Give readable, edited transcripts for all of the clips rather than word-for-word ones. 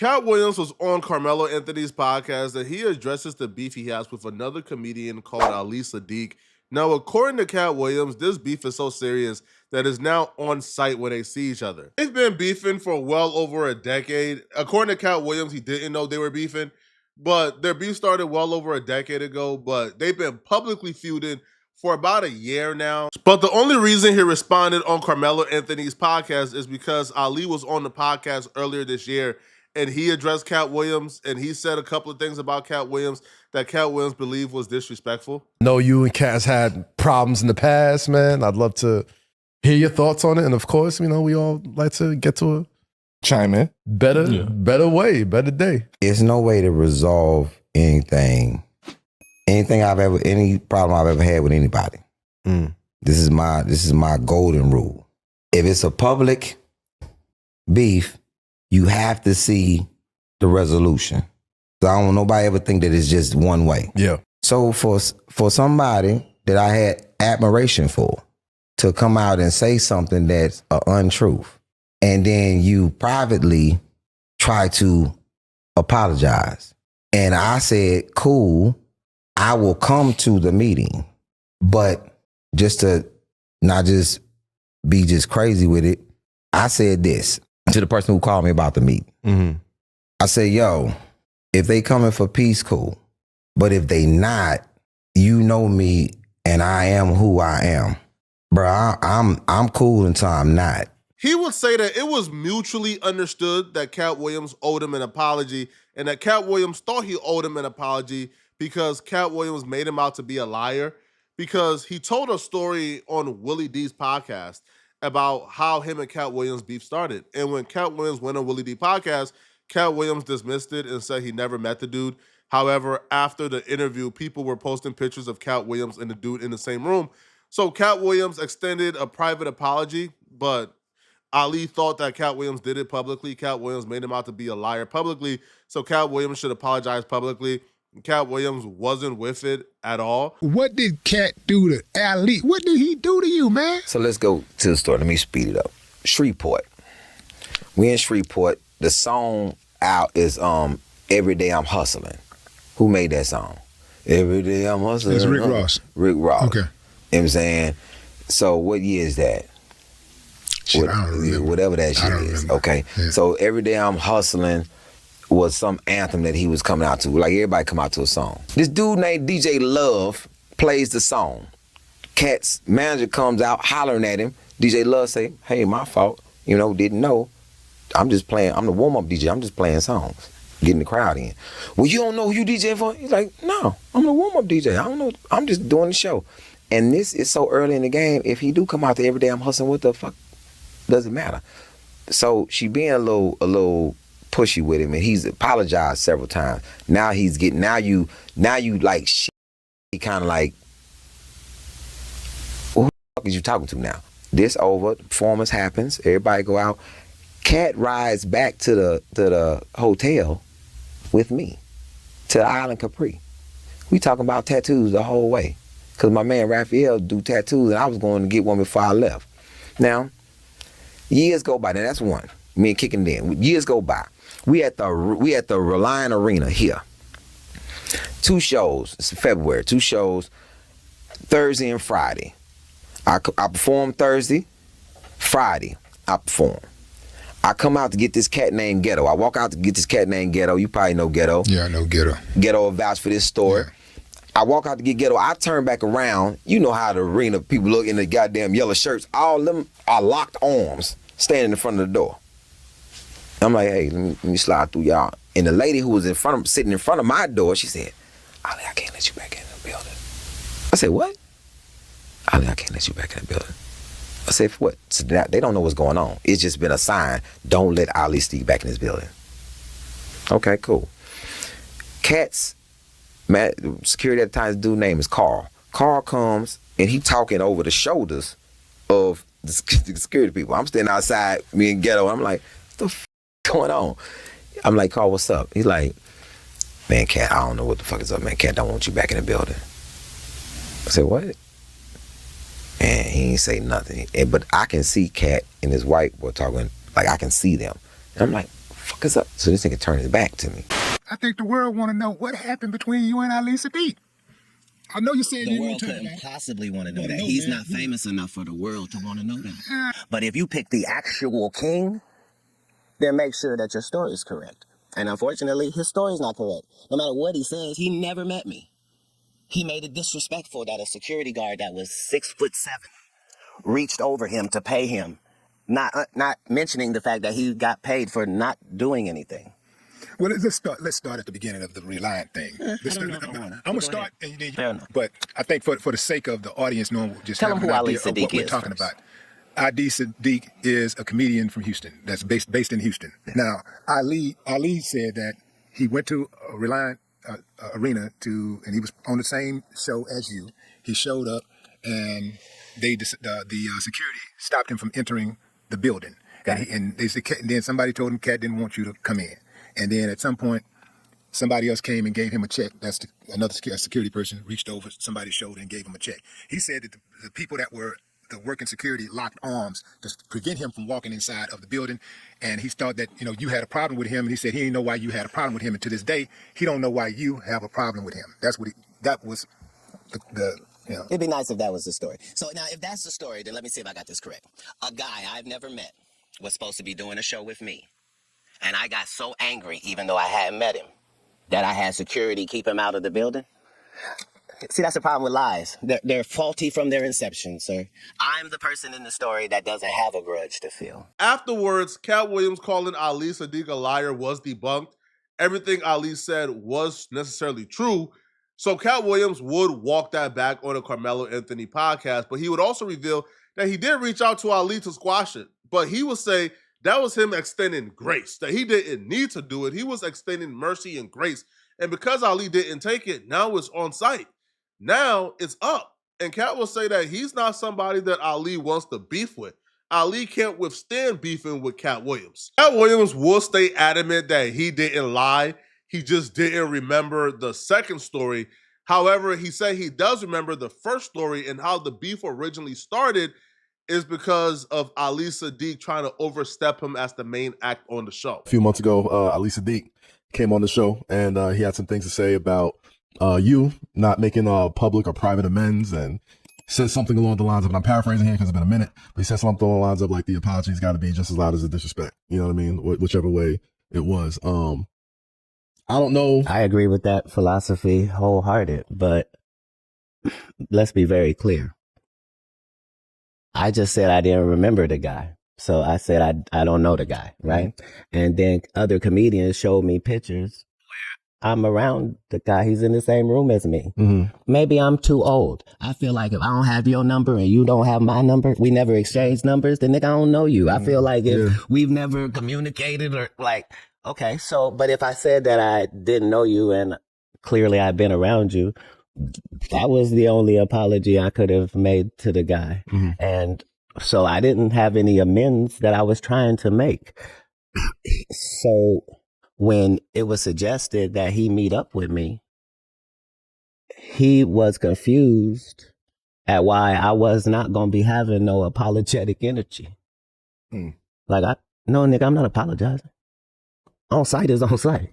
Katt Williams was on Carmelo Anthony's podcast and he addresses the beef he has with another comedian called Ali Sadiq. Now, according to Katt Williams, this beef is so serious that it's now on site when they see each other. They've been beefing for well over a decade. According to Katt Williams, he didn't know they were beefing, but their beef started well over a decade ago, but they've been publicly feuding for about a year now. But the only reason he responded on Carmelo Anthony's podcast is because Ali was on the podcast earlier this year and he addressed Katt Williams and he said a couple of things about Katt Williams that Katt Williams believed was disrespectful. Know you and Katt's had problems in the past, man. I'd love to hear your thoughts on it. And of course, we all like to get to a chime in. Better way, better day. There's no way to resolve any problem I've ever had with anybody. This is my golden rule. If it's a public beef, you have to see the resolution. So I don't want nobody ever think that it's just one way. Yeah. So for somebody that I had admiration for to come out and say something that's an untruth, and then you privately try to apologize. And I said, cool, I will come to the meeting, but just to not just be just crazy with it, I said this to the person who called me about the meeting. Mm-hmm. I said, yo, if they coming for peace, cool. But if they not, you know me and I am who I am. Bro, I'm cool until I'm not. He would say that it was mutually understood that Katt Williams owed him an apology and that Katt Williams thought he owed him an apology because Katt Williams made him out to be a liar because he told a story on Willie D's podcast about how him and Katt Williams' beef started. And when Katt Williams went on Willie D podcast, Katt Williams dismissed it and said he never met the dude. However, after the interview, people were posting pictures of Katt Williams and the dude in the same room. So Katt Williams extended a private apology, but Ali thought that Katt Williams did it publicly. Katt Williams made him out to be a liar publicly. So Katt Williams should apologize publicly. Katt Williams wasn't with it at all. What did Katt do to Ali? What did he do to you, man? So let's go to the story. Let me speed it up. Shreveport. We in Shreveport. The song out is Every Day I'm Hustling. Who made that song? Every Day I'm Hustling. It's Rick Ross. Rick Ross. Okay. You know what I'm saying? So what year is that? Shit, I don't remember. Whatever that shit is. Remember. Okay. Yeah. So Every Day I'm Hustling was some anthem that he was coming out to. Like everybody come out to a song. This dude named DJ Love plays the song. Katt's manager comes out hollering at him. DJ Love say, hey, my fault. Didn't know. I'm just playing. I'm the warm-up DJ. I'm just playing songs. Getting the crowd in. Well, you don't know who you DJ for? He's like, no, I'm the warm-up DJ. I don't know. I'm just doing the show. And this is so early in the game. If he do come out to Every Day I'm Hustling, what the fuck doesn't matter? So she being a little pushy with him, and he's apologized several times. Now he's getting, now you like shit. He kind of like, well, who the fuck is you talking to now? This over, the performance happens, everybody go out. Katt rides back to the hotel with me to Island Capri. We talking about tattoos the whole way. Cause my man Raphael do tattoos and I was going to get one before I left. Now, years go by, now that's one. Me and Kicking in. Years go by. We at the Reliant Arena here. 2 shows, it's February, 2 shows, Thursday and Friday. I perform Thursday, Friday I perform. I come out to get this cat named Ghetto. I walk out to get this cat named Ghetto. You probably know Ghetto. Yeah, I know Ghetto. Ghetto will vouch for this story. Yeah. I walk out to get Ghetto. I turn back around. You know how the arena people look in the goddamn yellow shirts. All of them are locked arms standing in front of the door. I'm like, hey, let me slide through y'all. And the lady who was sitting in front of my door, she said, Ali, I can't let you back in the building. I said, what? Ali, I can't let you back in the building. I said, for what? So they don't know what's going on. It's just been a sign. Don't let Ali Steve back in his building. Okay, cool. Katt's security at the time, dude's name is Carl. Carl comes and he talking over the shoulders of the security people. I'm standing outside, me and Ghetto, and I'm like, what the f going on? I'm like, Carl, what's up? He's like, man, Katt, I don't know what the fuck is up, man. Katt don't want you back in the building. I said, what? And he ain't say nothing. But I can see Katt and his wife were talking, like I can see them. And I'm like, motherfuckers up. So this nigga turned his back to me. I think the world want to know what happened between you and Ali Sadiq. I know you said The you world didn't couldn't tell possibly want to know that. know, He's man. not famous enough for the world to want to know that. But if you pick the actual king, then make sure that your story is correct. And unfortunately, his story is not correct. No matter what he says, he never met me. He made it disrespectful that a security guard that was 6'7" reached over him to pay him, not mentioning the fact that he got paid for not doing anything. Well, let's start at the beginning of the Reliant thing. I don't know if I wanna. I'm gonna Go start, ahead. and then Fair enough. but I think for the sake of the audience knowing, just Tell having them an who Ali idea of Sadiq what we're is talking first. about. Ali Sadiq is a comedian from Houston that's based in Houston. Now, Ali said that he went to a Reliant arena and he was on the same show as you. He showed up, and the security stopped him from entering the building. And they said, and then somebody told him Katt didn't want you to come in. And then at some point, somebody else came and gave him a check. Another security person reached over somebody's shoulder and gave him a check. He said that the people that were the working security locked arms to prevent him from walking inside of the building. And he thought that, you had a problem with him. And he said he didn't know why you had a problem with him. And to this day, he don't know why you have a problem with him. That was the. It'd be nice if that was the story. So now, if that's the story, then let me see if I got this correct. A guy I've never met was supposed to be doing a show with me. And I got so angry, even though I hadn't met him, that I had security keep him out of the building. See, that's the problem with lies. They're faulty from their inception, sir. I'm the person in the story that doesn't have a grudge to feel. Afterwards, Katt Williams calling Ali Sadiq a liar was debunked. Everything Ali said was necessarily true. So Katt Williams would walk that back on the Carmelo Anthony podcast, but he would also reveal that he did reach out to Ali to squash it. But he would say that was him extending grace, that he didn't need to do it. He was extending mercy and grace. And because Ali didn't take it, now it's on site. Now it's up. And Katt will say that he's not somebody that Ali wants to beef with. Ali can't withstand beefing with Katt Williams. Katt Williams will stay adamant that he didn't lie. He just didn't remember the second story. However, he said he does remember the first story, and how the beef originally started is because of Ali Sadiq trying to overstep him as the main act on the show. A few months ago, Ali Sadiq came on the show, and he had some things to say about you not making public or private amends, and said something along the lines of, and I'm paraphrasing here because it's been a minute, but he said something along the lines of like the apology's got to be just as loud as the disrespect. You know what I mean? Whichever way it was. I don't know. I agree with that philosophy wholehearted, but let's be very clear. I just said I didn't remember the guy. So I said I don't know the guy, right? And then other comedians showed me pictures where I'm around the guy. He's in the same room as me. Mm-hmm. Maybe I'm too old. I feel like if I don't have your number and you don't have my number, we never exchanged numbers, then nigga, I don't know you. I feel like if we've never communicated or like, okay, so, but if I said that I didn't know you and clearly I've been around you, that was the only apology I could have made to the guy. Mm-hmm. And so I didn't have any amends that I was trying to make. So when it was suggested that he meet up with me, he was confused at why I was not going to be having no apologetic energy. Like, no, nigga, I'm not apologizing. On site is on site.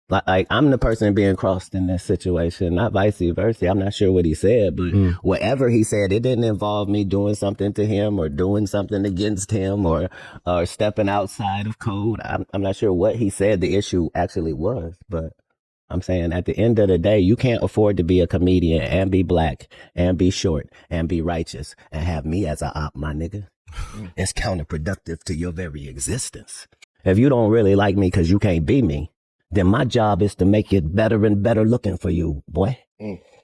Like I'm the person being crossed in this situation, not vice versa. I'm not sure what he said, but whatever he said, it didn't involve me doing something to him or doing something against him or stepping outside of code. I'm not sure what he said the issue actually was, but I'm saying at the end of the day, you can't afford to be a comedian and be black and be short and be righteous and have me as a op, my nigga. It's counterproductive to your very existence. If you don't really like me because you can't be me, then my job is to make it better and better looking for you, boy.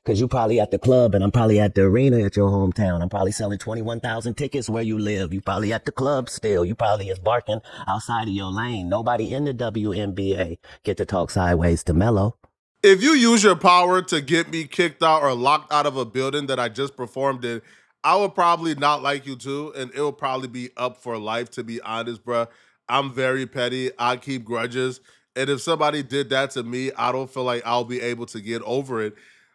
Because you probably at the club and I'm probably at the arena at your hometown. I'm probably selling 21,000 tickets where you live. You probably at the club still. You probably is barking outside of your lane. Nobody in the WNBA get to talk sideways to Melo. If you use your power to get me kicked out or locked out of a building that I just performed in, I would probably not like you too, and it will probably be up for life, to be honest, bruh. I'm very petty. I keep grudges. And if somebody did that to me, I don't feel like I'll be able to get over it.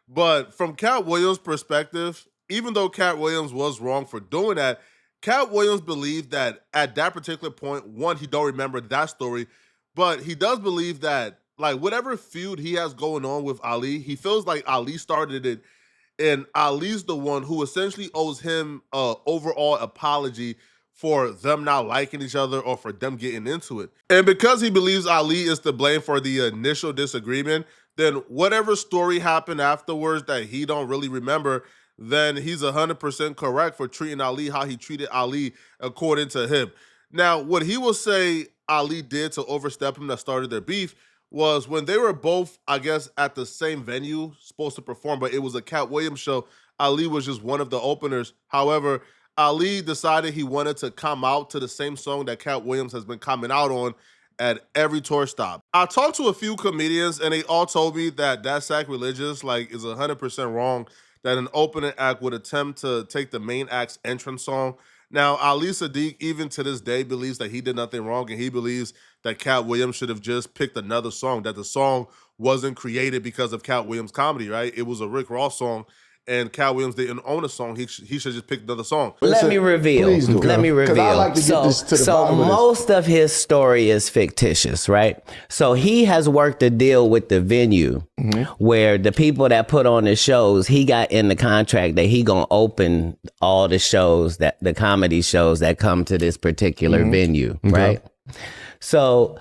But from Katt Williams' perspective, even though Katt Williams was wrong for doing that, Katt Williams believed that at that particular point, one, he don't remember that story, But he does believe that, like, whatever feud he has going on with Ali, he feels like Ali started it, and Ali's the one who essentially owes him a overall apology for them not liking each other or for them getting into it. And because he believes Ali is to blame for the initial disagreement, then whatever story happened afterwards that he don't really remember, then he's 100% correct for treating Ali how he treated Ali according to him. Now, what he will say Ali did to overstep him that started their beef was when they were both, I guess, at the same venue, supposed to perform, but it was a Katt Williams show. Ali was just one of the openers. However, Ali decided he wanted to come out to the same song that Katt Williams has been coming out on at every tour stop. I talked to a few comedians and they all told me that that's sacrilegious, like, is 100% wrong, that an opening act would attempt to take the main act's entrance song. Now, Ali Sadiq, even to this day, believes that he did nothing wrong, and he believes that Katt Williams should have just picked another song, that the song wasn't created because of Katt Williams' comedy, right? It was a Rick Ross song, and Katt Williams didn't own a song. He should just pick another song. Let me reveal. Please do. Let me 'Cause reveal. I like to get this to the bottom of this. Most of his story is fictitious, right? So he has worked a deal with the venue where the people that put on the shows, he got in the contract that he gonna open all the shows, that the comedy shows that come to this particular venue, right? So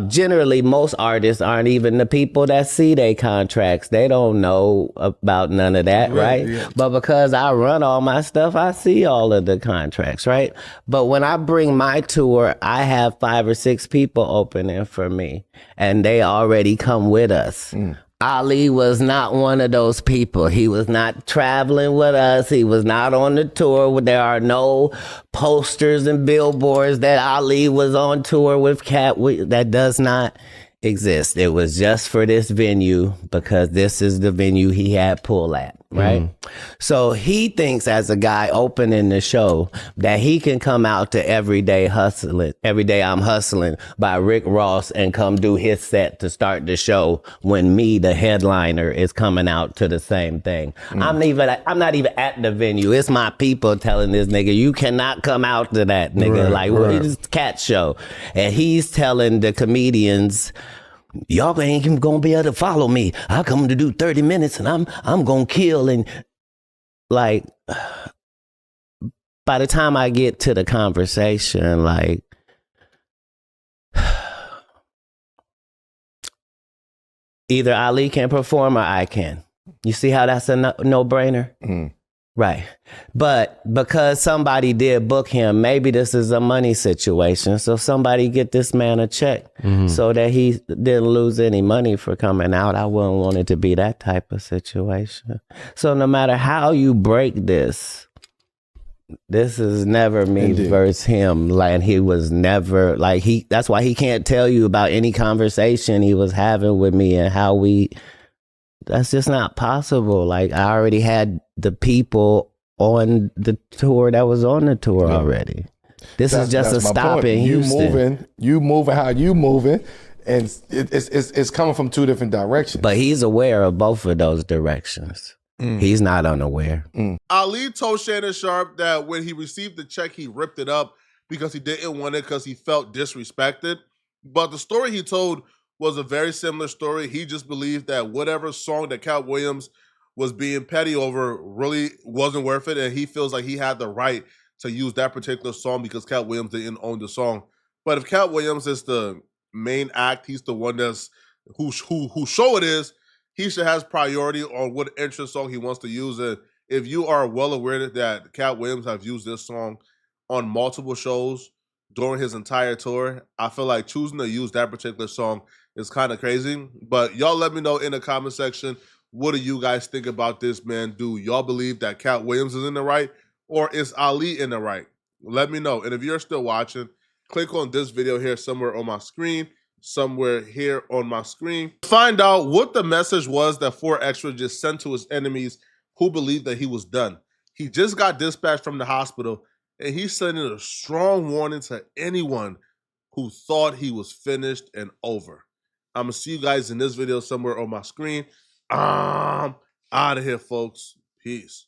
generally, most artists aren't even the people that see their contracts. They don't know about none of that, right? Yeah. But because I run all my stuff, I see all of the contracts, right? But when I bring my tour, I have 5 or 6 people opening for me, and they already come with us. Ali was not one of those people. He was not traveling with us. He was not on the tour. There are no posters and billboards that Ali was on tour with Katt. That does not exist. It was just for this venue because this is the venue he had pull at, right? So he thinks, as a guy opening the show, that he can come out to Every Day I'm Hustling by Rick Ross and come do his set to start the show when me, the headliner, is coming out to the same thing. I'm not even at the venue. It's my people telling this nigga, you cannot come out to that, nigga. It's Katt show. And he's telling the comedians, y'all ain't gonna be able to follow me. I come to do 30 minutes and I'm gonna kill. And like, by the time I get to the conversation, like, either Ali can perform or I can. You see how that's a no-brainer? Right. But because somebody did book him, maybe this is a money situation. So somebody get this man a check so that he didn't lose any money for coming out. I wouldn't want it to be that type of situation. So no matter how you break this is never me versus him. Like, he was never, like, that's why he can't tell you about any conversation he was having with me and how that's just not possible. Like, I already had the people on the tour that was on the tour already. This is just a stop in Houston. You moving how you moving, and it's coming from 2 different directions. But he's aware of both of those directions. He's not unaware. Ali told Shannon Sharp that when he received the check, he ripped it up because he didn't want it because he felt disrespected. But the story he told was a very similar story. He just believed that whatever song that Katt Williams was being petty over really wasn't worth it, and he feels like he had the right to use that particular song because Katt Williams didn't own the song. But if Katt Williams is the main act, he's the one that's who show it is, he should have priority on what entrance song he wants to use. And if you are well aware that Katt Williams have used this song on multiple shows during his entire tour, I feel like choosing to use that particular song is kind of crazy. But y'all let me know in the comment section, what do you guys think about this, man? Do y'all believe that Katt Williams is in the right, or is Ali in the right? Let me know. And if you're still watching, click on this video here somewhere on my screen. Find out what the message was that 4Extra just sent to his enemies who believed that he was done. He just got dispatched from the hospital, and he's sending a strong warning to anyone who thought he was finished and over. I'm going to see you guys in this video somewhere on my screen. I'm out of here, folks. Peace.